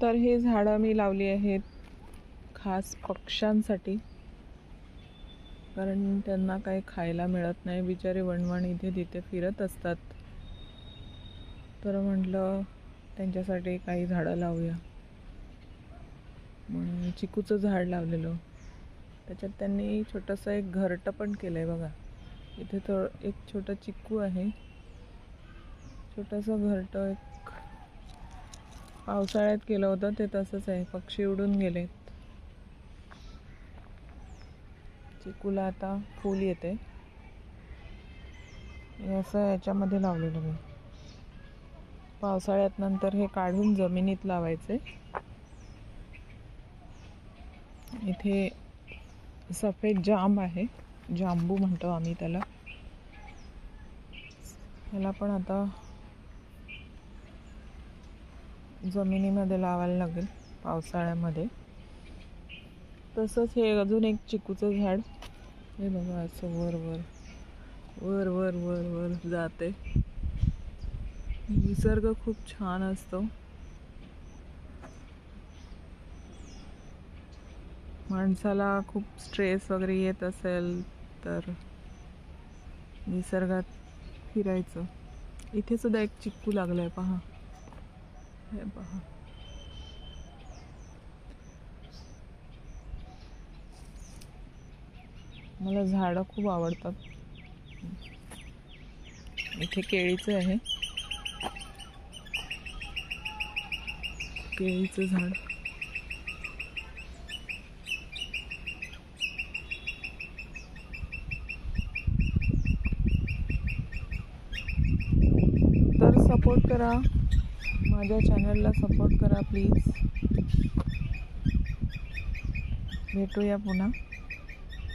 तर हे झाडं मी लावली आहेत खास पक्ष्यांसाठी, कारण त्यांना काही खायला मिळत नाही, बिचारे वणवण इथे तिथे फिरत असतात. तर म्हटलं त्यांच्यासाठी काही झाडं लावूया म्हणून चिकूचं झाड लावलेलं. त्याच्यात त्यांनी छोटंसं एक घरटं पण केलं आहे बघा. इथे तो एक छोटं चिकू आहे, छोटंसं घरटं एक पावसाळ्यात केलं होतं, ते तसंच आहे. पक्षी उडून गेलेत. चिकूला आता फूल येते, असं याच्यामध्ये लावलेलं मी. पावसाळ्यात नंतर हे काढून जमिनीत लावायचे. इथे सफेद जांब आहे, जांबू म्हणतो आम्ही त्याला. ह्याला पण आता जमिनीमध्ये लावायला लागेल पावसाळ्यामध्ये. तसंच हे अजून एक चिकूचं झाड, हे बघा असं वर वर वर वर वर वर जाते. निसर्ग खूप छान असतो. माणसाला खूप स्ट्रेस वगैरे येत असेल तर निसर्गात फिरायचं. इथे सुद्धा एक चिक्कू लागलाय पहा, हे पहा. मला झाडं खूप आवडतात. इथे केळीचं आहे, केळीचं झाड. तर सपोर्ट करा, माझ्या चॅनलला सपोर्ट करा प्लीज. भेटूया पुन्हा.